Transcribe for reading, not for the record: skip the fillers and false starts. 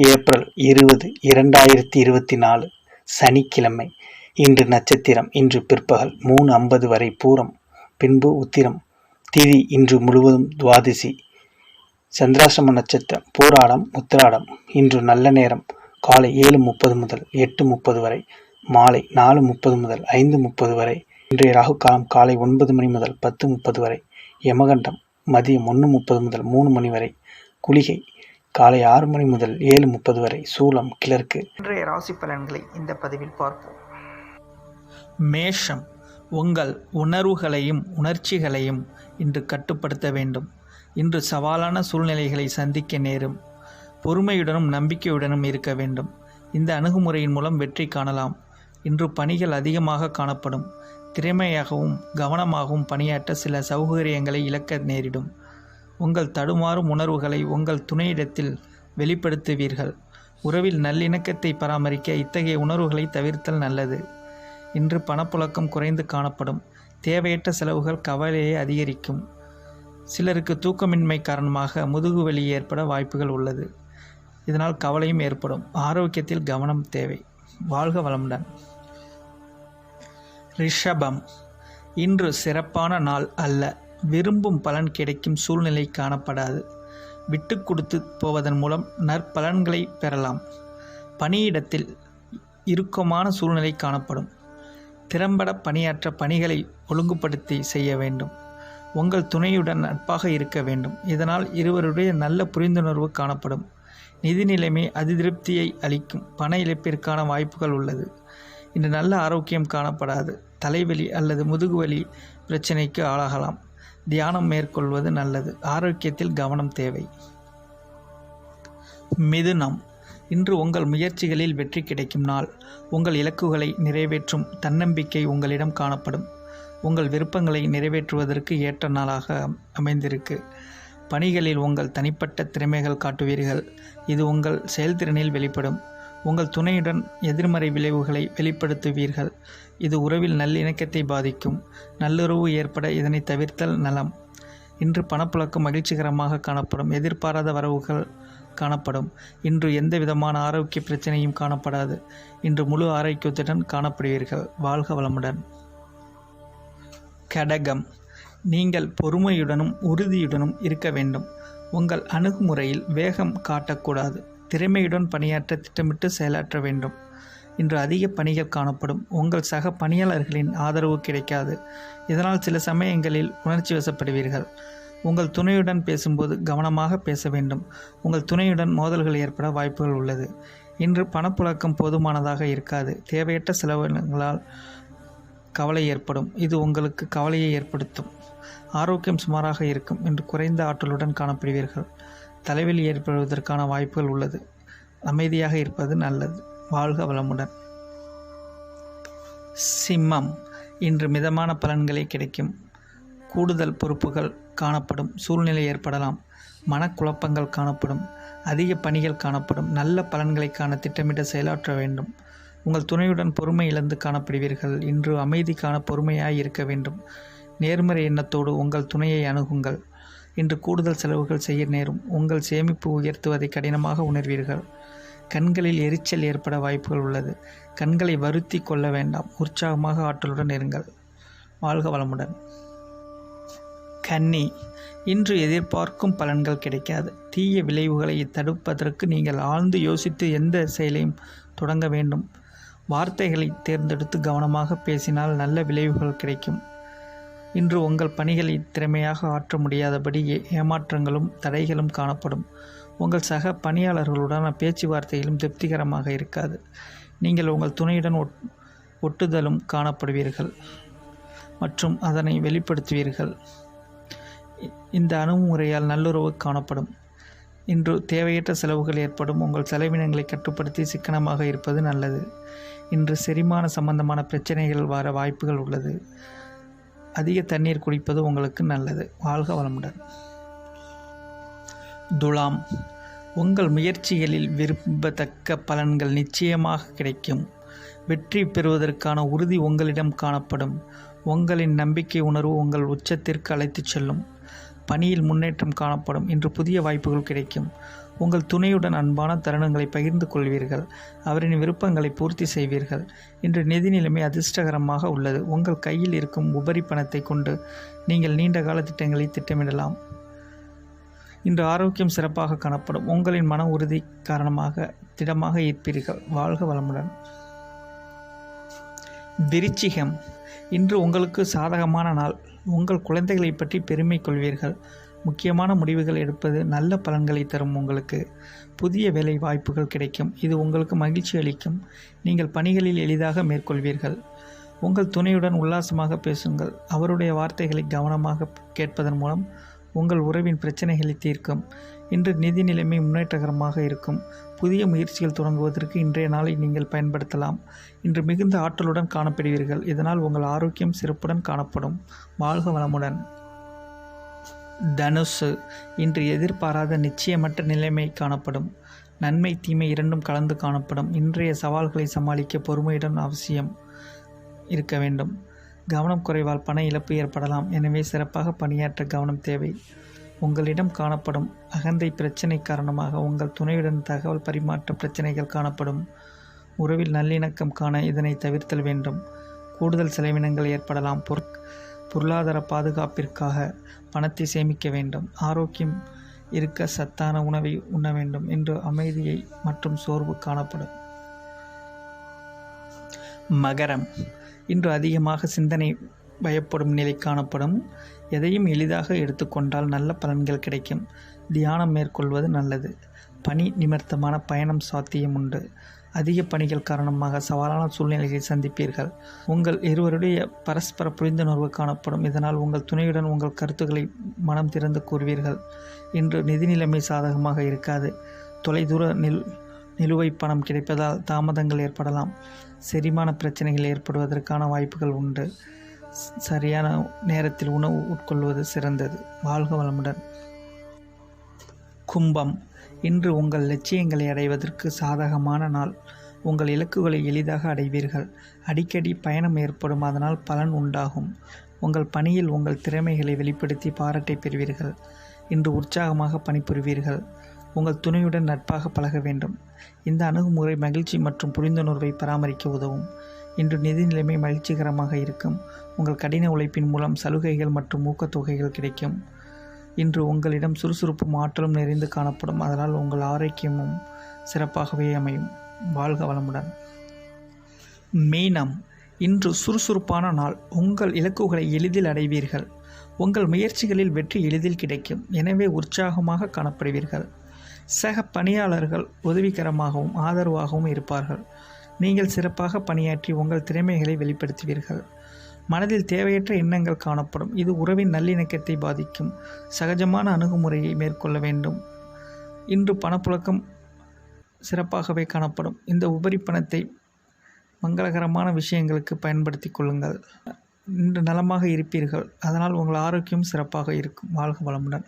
April 20, 2024 சனிக்கிழமை. இன்று நட்சத்திரம் இன்று பிற்பகல் 3:50 வரை பூரம், பின்பு உத்திரம். திதி இன்று முழுவதும் துவாதசி. சந்திராசிரம நட்சத்திரம் பூராடம் உத்திராடம். இன்று நல்ல நேரம் காலை 7:30 முதல் 8:30 வரை, மாலை 4:30 முதல் 5:30 வரை. இன்றைய ராகு காலம் காலை 9 மணி முதல் 10:30 வரை. யமகண்டம் மதியம் 1:30 முதல் 3 மணி வரை. குளிகை காலை 6 மணி முதல் 7:30 வரை. சூலம் கிழக்கு. இன்றைய ராசி பலன்களை இந்த பதிவில் பார்ப்போம். மேஷம், உங்கள் உணர்வுகளையும் உணர்ச்சிகளையும் இன்று கட்டுப்படுத்த வேண்டும். இன்று சவாலான சூழ்நிலைகளை சந்திக்க நேரும். பொறுமையுடனும் நம்பிக்கையுடனும் இருக்க வேண்டும். இந்த அணுகுமுறையின் மூலம் வெற்றி காணலாம். இன்று பணிகள் அதிகமாக காணப்படும். திறமையாகவும் கவனமாகவும் பணியாற்ற சில சௌகரியங்களை இழக்க நேரிடும். உங்கள் தடுமாறும் உணர்வுகளை உங்கள் துணையிடத்தில் வெளிப்படுத்துவீர்கள். உறவில் நல்லிணக்கத்தை பராமரிக்க இத்தகைய உணர்வுகளை தவிர்த்தல் நல்லது. இன்று பணப்புழக்கம் குறைந்து காணப்படும். தேவையற்ற செலவுகள் கவலையை அதிகரிக்கும். சிலருக்கு தூக்கமின்மை காரணமாக முதுகுவலி ஏற்பட வாய்ப்புகள் உள்ளது. இதனால் கவலையும் ஏற்படும். ஆரோக்கியத்தில் கவனம் தேவை. வாழ்க வளமுடன். ரிஷபம், இன்று சிறப்பான நாள் அல்ல. விரும்பும் பலன் கிடைக்கும் சூழ்நிலை காணப்படாது. விட்டு கொடுத்து போவதன் மூலம் நற்பலன்களை பெறலாம். பணியிடத்தில் இறுக்கமான சூழ்நிலை காணப்படும். திறம்பட பணியாற்ற பணிகளை ஒழுங்குபடுத்தி செய்ய வேண்டும். உங்கள் துணையுடன் நட்பாக இருக்க வேண்டும். இதனால் இருவருடைய நல்ல புரிந்துணர்வு காணப்படும். நிதி நிலைமை அதிருப்தியை அளிக்கும். பண இழப்பிற்கான வாய்ப்புகள் உள்ளது. இன்று நல்ல ஆரோக்கியம் காணப்படாது. தலைவலி அல்லது முதுகுவலி பிரச்சனைக்கு ஆளாகலாம். தியானம் மேற்கொள்வது நல்லது. ஆரோக்கியத்தில் கவனம் தேவை. மிதுனம், இன்று உங்கள் முயற்சிகளில் வெற்றி கிடைக்கும் நாள். உங்கள் இலக்குகளை நிறைவேற்றும் தன்னம்பிக்கை உங்களிடம் காணப்படும். உங்கள் விருப்பங்களை நிறைவேற்றுவதற்கு ஏற்ற நாளாக அமைந்திருக்கு. பணிகளில் உங்கள் தனிப்பட்ட திறமைகள் காட்டுவீர்கள். இது உங்கள் செயல்திறனில் வெளிப்படும். உங்கள் துணையுடன் எதிர்மறை விளைவுகளை வெளிப்படுத்துவீர்கள். இது உறவில் நல்லிணக்கத்தை பாதிக்கும். நல்லுறவு ஏற்பட இதனை தவிர்த்தல் நலம். இன்று பணப்புழக்கம் மகிழ்ச்சிகரமாக காணப்படும். எதிர்பாராத வரவுகள் காணப்படும். இன்று எந்த விதமான ஆரோக்கிய பிரச்சனையும் காணப்படாது. இன்று முழு ஆரோக்கியத்துடன் காணப்படுவீர்கள். வாழ்க வளமுடன். கடகம், நீங்கள் பொறுமையுடனும் உறுதியுடனும் இருக்க வேண்டும். உங்கள் அணுகுமுறையில் வேகம் காட்டக்கூடாது. திறமையுடன் பணியாற்ற திட்டமிட்டு செயலாற்ற வேண்டும். இன்று அதிக பணிகள் காணப்படும். உங்கள் சக பணியாளர்களின் ஆதரவு கிடைக்காது. இதனால் சில சமயங்களில் உணர்ச்சி வசப்படுவீர்கள். உங்கள் துணையுடன் பேசும்போது கவனமாக பேச வேண்டும். உங்கள் துணையுடன் மோதல்கள் ஏற்பட வாய்ப்புகள் உள்ளது. இன்று பணப்புழக்கம் போதுமானதாக இருக்காது. தேவையற்ற செலவுகளால் கவலை ஏற்படும். இது உங்களுக்கு கவலையை ஏற்படுத்தும். ஆரோக்கியம் சுமாராக இருக்கும். இன்று குறைந்த ஆற்றலுடன் காணப்படுவீர்கள். தலைவலி ஏற்படுவதற்கான வாய்ப்புகள் உள்ளது. அமைதியாக இருப்பது நல்லது. வாழ்க வளமுடன். சிம்மம், இன்று மிதமான பலன்களே கிடைக்கும். கூடுதல் பொறுப்புகள் காணப்படும். சூழ்நிலை ஏற்படலாம். மனக்குழப்பங்கள் காணப்படும். அதிக பணிகள் காணப்படும். நல்ல பலன்களை காண திட்டமிட்ட செயலாற்ற வேண்டும். உங்கள் துணையுடன் பொறுமை இழந்து காணப்படுவீர்கள். இன்று அமைதிக்கான பொறுமையாய் இருக்க வேண்டும். நேர்மறை எண்ணத்தோடு உங்கள் துணையை அணுகுங்கள். இன்று கூடுதல் செலவுகள் செய்ய நேரும். உங்கள் சேமிப்பு உயர்த்துவதை கடினமாக உணர்வீர்கள். கண்களில் எரிச்சல் ஏற்பட வாய்ப்புகள் உள்ளது. கண்களை வருத்தி கொள்ள வேண்டாம். உற்சாகமாக ஆற்றலுடன் இருங்கள். வாழ்க வளமுடன். கன்னி, இன்று எதிர்பார்க்கும் பலன்கள் கிடைக்காது. தீய விளைவுகளை தடுப்பதற்கு நீங்கள் ஆழ்ந்து யோசித்து எந்த செயலையும் தொடங்க வேண்டும். வார்த்தைகளை தேர்ந்தெடுத்து கவனமாக பேசினால் நல்ல விளைவுகள் கிடைக்கும். இன்று உங்கள் பணிகளை திறமையாக ஆற்ற முடியாதபடி ஏமாற்றங்களும் தடைகளும் காணப்படும். உங்கள் சக பணியாளர்களுடான பேச்சுவார்த்தைகளும் திருப்திகரமாக இருக்காது. நீங்கள் உங்கள் துணையுடன் ஒட்டுதலும் காணப்படுவீர்கள் மற்றும் அதனை வெளிப்படுத்துவீர்கள். இந்த அணுகுமுறையால் நல்லுறவு காணப்படும். இன்று தேவையற்ற செலவுகள் ஏற்படும். உங்கள் செலவினங்களை கட்டுப்படுத்தி சிக்கனமாக இருப்பது நல்லது. இன்று செரிமான சம்பந்தமான பிரச்சனைகள் வர வாய்ப்புகள் உள்ளது. அதிக தண்ணீர் குடிப்பது உங்களுக்கு நல்லது. வாழ்க வளமுடன். துலாம், உங்கள் முயற்சிகளில் விரும்பத்தக்க பலன்கள் நிச்சயமாக கிடைக்கும். வெற்றி பெறுவதற்கான உறுதி உங்களிடம் காணப்படும். உங்களின் நம்பிக்கை உணர்வு உங்கள் உச்சத்திற்கு அழைத்துச் செல்லும். பணியில் முன்னேற்றம் காணப்படும். இன்று புதிய வாய்ப்புகள் கிடைக்கும். உங்கள் துணையுடன் அன்பான தருணங்களை பகிர்ந்து கொள்வீர்கள். அவரின் விருப்பங்களை பூர்த்தி செய்வீர்கள். இன்று நிதி நிலைமை அதிர்ஷ்டகரமாக உள்ளது. உங்கள் கையில் இருக்கும் உபரி பணத்தை கொண்டு நீங்கள் நீண்டகால திட்டங்களை திட்டமிடலாம். இன்று ஆரோக்கியம் சிறப்பாக காணப்படும். உங்களின் மன உறுதி காரணமாக திடமாக இருப்பீர்கள். வாழ்க வளமுடன். விருச்சிகம், இன்று உங்களுக்கு சாதகமான நாள். உங்கள் குழந்தைகளை பற்றி பெருமை கொள்வீர்கள். முக்கியமான முடிவுகள் எடுப்பது நல்ல பலன்களை தரும். உங்களுக்கு புதிய வேலை வாய்ப்புகள் கிடைக்கும். இது உங்களுக்கு மகிழ்ச்சி அளிக்கும். நீங்கள் பணிகளில் எளிதாக மேற்கொள்வீர்கள். உங்கள் துணையுடன் உல்லாசமாக பேசுங்கள். அவருடைய வார்த்தைகளை கவனமாக கேட்பதன் மூலம் உங்கள் உறவின் பிரச்சனைகளை தீர்க்கும். இன்று நிதி நிலைமை முன்னேற்றகரமாக இருக்கும். புதிய முயற்சிகள் தொடங்குவதற்கு இன்றைய நாளை நீங்கள் பயன்படுத்தலாம். இன்று மிகுந்த ஆற்றலுடன் காணப்படுவீர்கள். இதனால் உங்கள் ஆரோக்கியம் சிறப்புடன் காணப்படும். வாழ்க வளமுடன். தனுசு, இன்று எதிர்பாராத நிச்சயமற்ற நிலைமை காணப்படும். நன்மை தீமை இரண்டும் கலந்து காணப்படும். இன்றைய சவால்களை சமாளிக்க பொறுமையுடன் அவசியம் இருக்க வேண்டும். கவனம் குறைவால் பண இழப்பு ஏற்படலாம். எனவே சிறப்பாக பணியாற்ற கவனம் தேவை. உங்களிடம் காணப்படும் அகந்தை பிரச்சனை காரணமாக உங்கள் துணையுடன் தகவல் பரிமாற்ற பிரச்சனைகள் காணப்படும். உறவில் நல்லிணக்கம் காண இதனை தவிர்த்தல் வேண்டும். கூடுதல் செலவினங்கள் ஏற்படலாம். பொருளாதார பாதுகாப்பிற்காக பணத்தை சேமிக்க வேண்டும். ஆரோக்கியம் இருக்க சத்தான உணவை உண்ண வேண்டும். இன்று அமைதியை மற்றும் சோர்வு காணப்படும். மகரம், இன்று அதிகமாக சிந்தனை பயப்படும் நிலை காணப்படும். எதையும் எளிதாக எடுத்துக்கொண்டால் நல்ல பலன்கள் கிடைக்கும். தியானம் மேற்கொள்வது நல்லது. பணி நிமித்தமான பயணம் சாத்தியம் உண்டு. அதிக பணிகள் காரணமாக சவாலான சூழ்நிலைகளை சந்திப்பீர்கள். உங்கள் இருவருடைய பரஸ்பர புரிந்துணர்வு காணப்படும். இதனால் உங்கள் துணையுடன் உங்கள் கருத்துக்களை மனம் திறந்து கூறுவீர்கள். இன்று நிதி நிலைமை சாதகமாக இருக்காது. தொலைதூர நிலுவை பணம் கிடைப்பதால் தாமதங்கள் ஏற்படலாம். செரிமான பிரச்சனைகள் ஏற்படுவதற்கான வாய்ப்புகள் உண்டு. சரியான நேரத்தில் உணவு உட்கொள்வது சிறந்தது. வாழ்க வளமுடன். கும்பம், இன்று உங்கள் லட்சியங்களை அடைவதற்கு சாதகமான நாள். உங்கள் இலக்குகளை எளிதாக அடைவீர்கள். அடிக்கடி பயணம் ஏற்படும். அதனால் பலன் உண்டாகும். உங்கள் பணியில் உங்கள் திறமைகளை வெளிப்படுத்தி பாராட்டை பெறுவீர்கள். இன்று உற்சாகமாக பணிபுரிவீர்கள். உங்கள் துணையுடன் நட்பாக பழக வேண்டும். இந்த அணுகுமுறை மகிழ்ச்சி மற்றும் புரிந்துணர்வை பராமரிக்க உதவும். இன்று நிதி நிலைமை மகிழ்ச்சிகரமாக இருக்கும். உங்கள் கடின உழைப்பின் மூலம் சலுகைகள் மற்றும் ஊக்கத்தொகைகள் கிடைக்கும். இன்று உங்களிடம் சுறுசுறுப்பும் ஆற்றலும் நிறைந்து காணப்படும். அதனால் உங்கள் ஆரோக்கியமும் சிறப்பாகவே அமையும். வாழ்க வளமுடன். மீனம், இன்று சுறுசுறுப்பான நாள். உங்கள் இலக்குகளை எளிதில் அடைவீர்கள். உங்கள் முயற்சிகளில் வெற்றி எளிதில் கிடைக்கும். எனவே உற்சாகமாக காணப்படுவீர்கள். சக பணியாளர்கள் உதவிகரமாகவும் ஆதரவாகவும் இருப்பார்கள். நீங்கள் சிறப்பாக பணியாற்றி உங்கள் திறமைகளை வெளிப்படுத்துவீர்கள். மனதில் தேவையற்ற எண்ணங்கள் காணப்படும். இது உறவின் நல்லிணக்கத்தை பாதிக்கும். சகஜமான அணுகுமுறையை மேற்கொள்ள வேண்டும். இன்று பணப்புழக்கம் சிறப்பாகவே காணப்படும். இந்த உபரி பணத்தை மங்களகரமான விஷயங்களுக்கு பயன்படுத்தி கொள்ளுங்கள். இன்று நலமாக இருப்பீர்கள். அதனால் உங்கள் ஆரோக்கியம் சிறப்பாக இருக்கும். வாழ்க வளமுடன்.